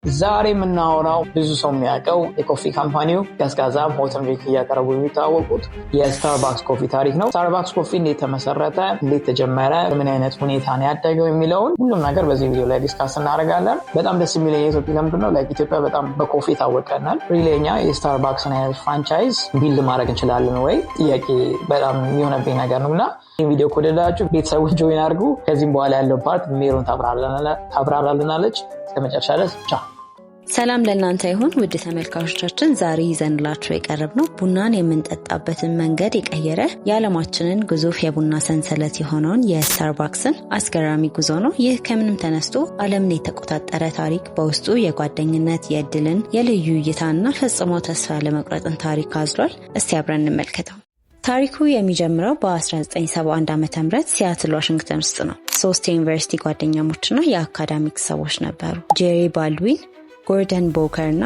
ዛሬ የምናወራው ብዙ ሰው የሚያውቀው የኮፊ ካምፓኒው ቀዝቃዛም ሆትም ድሪንክ እያቀረቡ የሚታወቁት የስታርባክስ ኮፊ ታሪክ ነው። ስታርባክስ ኮፊ እንዴት ተመሰረተ፣ እንዴት ተጀመረ፣ ምን አይነት ሁኔታ ነው ያደገው የሚለውን ሁሉም ነገር በዚህ ቪዲዮ ላይ ዲስካስ እናደርጋለን። በጣም ደስ የሚለኝ የኢትዮጵያ ልምድ ነው። ኢትዮጵያ በጣም በኮፊ ታወቀናል። ሪሌኛ የስታርባክስን አይነት ፍራንቻይዝ ቢልድ ማድረግ እንችላለን ወይ ጥያቄ በጣም የሚሆነብኝ ነገር ነውና ይህን ቪዲዮ ከወደዳችሁ ቤተሰቦች ጆይን አድርጉ። ከዚህም በኋላ ያለው ፓርት ሜሮን ታብራራልናለች። እስከመጨረሻ ድረስ ቻው። ሰላም ለእናንተ ይሁን ውድ ተመልካቾቻችን። ዛሬ ይዘንላችሁ የቀረብነው ቡናን የምንጠጣበትን መንገድ የቀየረ የዓለማችንን ግዙፍ የቡና ሰንሰለት የሆነውን የስታርባክስን አስገራሚ ጉዞ ነው። ይህ ከምንም ተነስቶ ዓለምን የተቆጣጠረ ታሪክ በውስጡ የጓደኝነት፣ የእድልን፣ የልዩ እይታና ፈጽሞ ተስፋ ለመቁረጥን ታሪክ አዝሏል። እስቲ አብረን እንመልከተው። ታሪኩ የሚጀምረው በ1971 ዓ.ም ሲያትል ዋሽንግተን ውስጥ ነው። 3 የዩኒቨርሲቲ ጓደኛሞችና የአካዳሚክ ሰዎች ነበሩ። ጄሪ ባልድዊን፣ ጎርደን ቦከር እና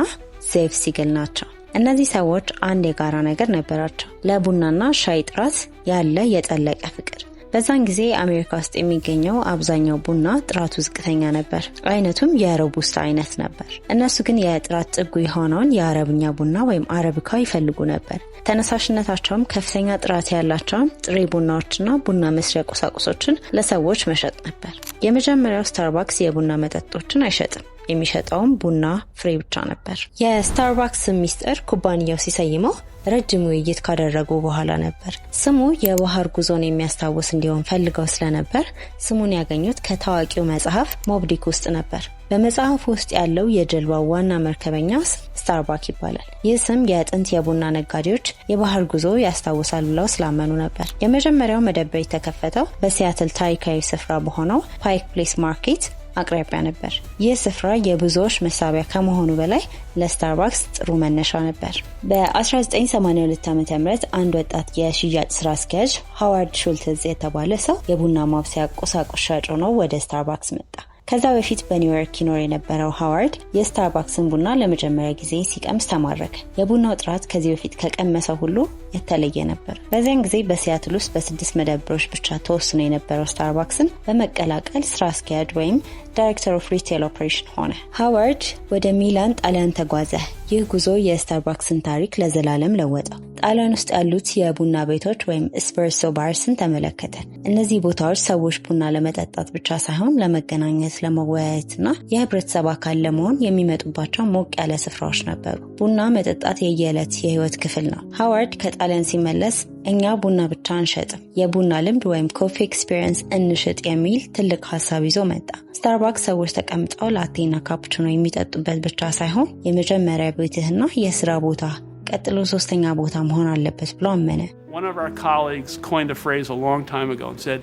ዜፍ ሲግል ናቸው። እነዚህ ሰዎች አንድ የጋራ ነገር ነበራቸው፣ ለቡናና ሻይ ጥራት ያለ የጠለቀ ፍቅር። በዛን ጊዜ አሜሪካ ውስጥ የሚገኘው አብዛኛው ቡና ጥራቱ ዝቅተኛ ነበር። አይነቱም የሮቡስታ አይነት ነበር። እነሱ ግን የጥራት ጥጉ የሆነውን የአረብኛ ቡና ወይም አረቢካ ይፈልጉ ነበር። ተነሳሽነታቸውም ከፍተኛ ጥራት ያላቸውን ጥሬ ቡናዎችና ቡና መስሪያ ቁሳቁሶችን ለሰዎች መሸጥ ነበር። የመጀመሪያው ስታርባክስ የቡና መጠጦችን አይሸጥም። የሚሸጠውም ቡና ፍሬ ብቻ ነበር። የስታርባክስ ሚስጥር ኩባንያው ሲሰይመው ረጅም ውይይት ካደረጉ በኋላ ነበር። ስሙ የባህር ጉዞን የሚያስታውስ እንዲሆን ፈልገው ስለነበር ስሙን ያገኙት ከታዋቂው መጽሐፍ ሞብ ዲክ ውስጥ ነበር። በመጽሐፉ ውስጥ ያለው የጀልባው ዋና መርከበኛ ስታርባክ ይባላል። ይህ ስም የጥንት የቡና ነጋዴዎች የባህር ጉዞ ያስታውሳል ብለው ስላመኑ ነበር። የመጀመሪያው መደብር የተከፈተው በሲያትል ታሪካዊ ስፍራ በሆነው ፓይክ ፕሌስ ማርኬት አቅራቢያ ነበር። ይህ ስፍራ የብዙዎች መሳቢያ ከመሆኑ በላይ ለስታርባክስ ጥሩ መነሻ ነበር። በ1982 ዓ.ም አንድ ወጣት የሽያጭ ስራ አስኪያጅ ሃዋርድ ሹልትዝ የተባለ ሰው የቡና ማብሰያ ቁሳቁስ ሻጭ ሆኖ ወደ ስታርባክስ መጣ። ከዛ በፊት በኒውዮርክ ይኖር የነበረው ሃዋርድ የስታርባክስን ቡና ለመጀመሪያ ጊዜ ሲቀምስ ተማረከ። የቡናው ጥራት ከዚህ በፊት ከቀመሰው ሁሉ የተለየ ነበር። በዚያን ጊዜ በሲያትል ውስጥ በ6 መደብሮች ብቻ ተወስኖ የነበረው ስታርባክስን በመቀላቀል ስራ አስኪያጅ ወይም ዳይሬክተር ኦፍ ሪቴል ኦፕሬሽን ሆነ። ሃዋርድ ወደ ሚላን ጣሊያን ተጓዘ። ይህ ጉዞ የስታርባክስን ታሪክ ለዘላለም ለወጠው። ጣሊያን ውስጥ ያሉት የቡና ቤቶች ወይም ኤስፕሬሶ ባርስን ተመለከተ። እነዚህ ቦታዎች ሰዎች ቡና ለመጠጣት ብቻ ሳይሆን ለመገናኘት፣ ለመወያየትና የህብረተሰብ አካል ለመሆን የሚመጡባቸው ሞቅ ያለ ስፍራዎች ነበሩ። ቡና መጠጣት የየዕለት የህይወት ክፍል ነው። ሃዋርድ ከጣሊያን ሲመለስ እኛ ቡና ብቻ አንሸጥም፣ የቡና ልምድ ወይም ኮፊ ኤክስፒሪየንስ እንሽጥ የሚል ትልቅ ሀሳብ ይዞ መጣ። ስታርባክስ ሰዎች ተቀምጠው ላቴና ካፑቺኖ የሚጠጡበት ብቻ ሳይሆን የመጀመሪያ ቤትህና የስራ ቦታ ቀጥሎ ሶስተኛ ቦታ መሆን አለበት ብሎ አመነ። One of our colleagues coined a phrase a long time ago and said,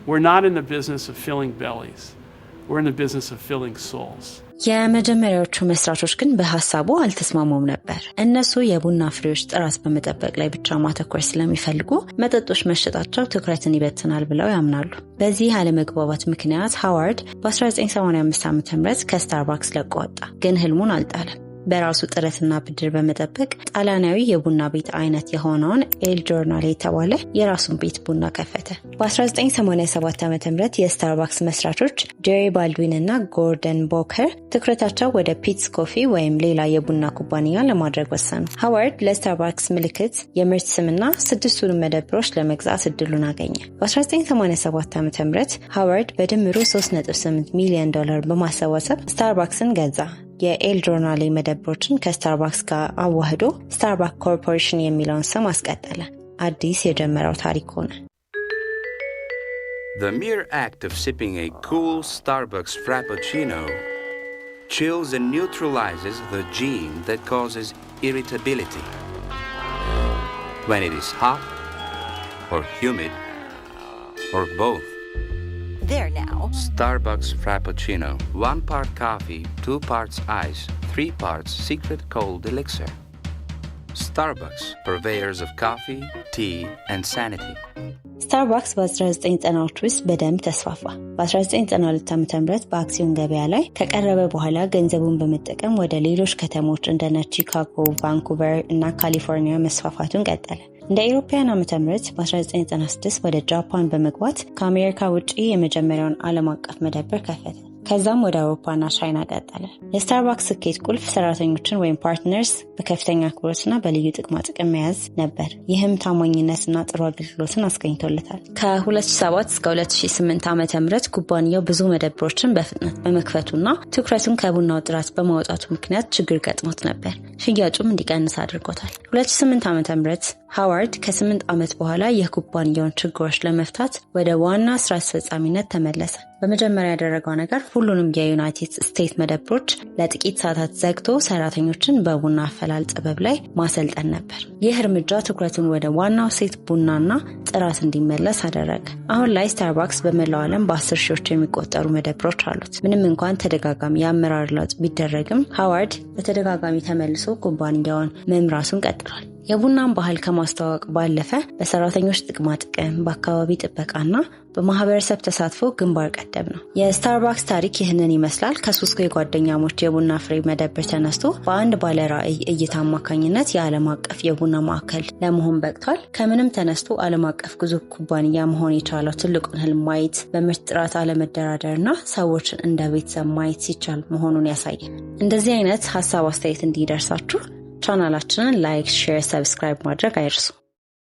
"We're not in the business of filling bellies. We're in the business of filling souls." የመጀመሪያዎቹ መስራቾች ግን በሐሳቡ አልተስማሙም ነበር። እነሱ የቡና ፍሬዎች ጥራት በመጠበቅ ላይ ብቻ ማተኮር ስለሚፈልጉ መጠጦች መሸጣቸው ትኩረትን ይበትናል ብለው ያምናሉ። በዚህ አለመግባባት ምክንያት ሃዋርድ በ1985 ዓ.ም ከስታርባክስ ለቆ ወጣ። ግን ህልሙን አልጣለም። በራሱ ጥረትና ብድር በመጠበቅ ጣሊያናዊ የቡና ቤት አይነት የሆነውን ኤል ጆርናሌ የተባለ የራሱን ቤት ቡና ከፈተ። በ1987 ዓ.ም የስታርባክስ መስራቾች ጄሪ ባልድዊን እና ጎርደን ቦከር ትኩረታቸው ወደ ፒትስ ኮፊ ወይም ሌላ የቡና ኩባንያ ለማድረግ ወሰኑ። ሃዋርድ ለስታርባክስ ምልክት የምርት ስምና 6ቱን መደብሮች ለመግዛት እድሉን አገኘ። በ1987 ዓ.ም ሃዋርድ በድምሩ $3.8 ሚሊዮን በማሰባሰብ ስታርባክስን ገዛ። የኤል ጆርናሌ መደብሮችን ከስታርባክስ ጋር አዋህዶ ስታርባክ ኮርፖሬሽን የሚለውን ስም አስቀጠለ። አዲስ የጀመረው ታሪክ ሆነ። The mere act of sipping a cool Starbucks Frappuccino chills and neutralizes the gene that causes irritability. When it is hot or humid or both. There now. Starbucks Frappuccino. 1 part coffee, 2 parts ice, 3 parts secret cold elixir. Starbucks, purveyors of coffee, tea, and sanity. ስታርባክስ በ1990ዎች ውስጥ በደንብ ተስፋፋ። በ1992 ዓ.ም በአክሲዮን ገበያ ላይ ከቀረበ በኋላ ገንዘቡን በመጠቀም ወደ ሌሎች ከተሞች እንደነ ቺካጎ፣ ቫንኩቨር እና ካሊፎርኒያ መስፋፋቱን ቀጠለ። እንደ አውሮፓውያን ዓመተ ምህረት በ1996 ወደ ጃፓን በመግባት ከአሜሪካ ውጪ የመጀመሪያውን ዓለም አቀፍ መደብር ከፈተ። ከዛም ወደ አውሮፓና ቻይና ቀጠለ። የስታርባክስ ስኬት ቁልፍ ሰራተኞችን ወይም ፓርትነርስ በከፍተኛ አክብሮትና በልዩ ጥቅማ ጥቅም መያዝ ነበር። ይህም ታማኝነትና ጥሩ አገልግሎትን አስገኝቶለታል። ከ2007 እስከ 2008 ዓ.ም ኩባንያው ብዙ መደብሮችን በፍጥነት በመክፈቱና ትኩረቱን ከቡናው ጥራት በማውጣቱ ምክንያት ችግር ገጥሞት ነበር። ሽያጩም እንዲቀንስ አድርጎታል። 2008 ዓ.ም ሃዋርድ ከ8 ዓመት በኋላ የኩባንያውን ችግሮች ለመፍታት ወደ ዋና ስራ አስፈጻሚነት ተመለሰ። በመጀመሪያ ያደረገው ነገር ሁሉንም የዩናይትድ ስቴትስ መደብሮች ለጥቂት ሰዓታት ዘግቶ ሰራተኞችን በቡና አፈላል ጥበብ ላይ ማሰልጠን ነበር። ይህ እርምጃ ትኩረቱን ወደ ዋናው ሴት ቡናና ጥራት እንዲመለስ አደረገ። አሁን ላይ ስታርባክስ በመላው ዓለም በ10 ሺዎች የሚቆጠሩ መደብሮች አሉት። ምንም እንኳን ተደጋጋሚ የአመራር ለውጥ ቢደረግም ሃዋርድ በተደጋጋሚ ተመልሶ ኩባንያውን መምራቱን ቀጥሏል። የቡናን ባህል ከማስተዋወቅ ባለፈ በሰራተኞች ጥቅማ ጥቅም፣ በአካባቢ ጥበቃና በማህበረሰብ ተሳትፎ ግንባር ቀደም ነው። የስታርባክስ ታሪክ ይህንን ይመስላል። ከሶስት የጓደኛሞች የቡና ፍሬ መደብር ተነስቶ በአንድ ባለራዕይ እይታ አማካኝነት የዓለም አቀፍ የቡና ማዕከል ለመሆን በቅቷል። ከምንም ተነስቶ ዓለም አቀፍ ግዙፍ ኩባንያ መሆን የቻለው ትልቁን ህልም ማየት፣ በምርት ጥራት አለመደራደርና ሰዎችን እንደ ቤተሰብ ማየት ሲቻል መሆኑን ያሳያል። እንደዚህ አይነት ሀሳብ አስተያየት እንዲደርሳችሁ ቻናላችንን ላይክ፣ ሼር፣ ሰብስክራይብ ማድረግ አይርሱ።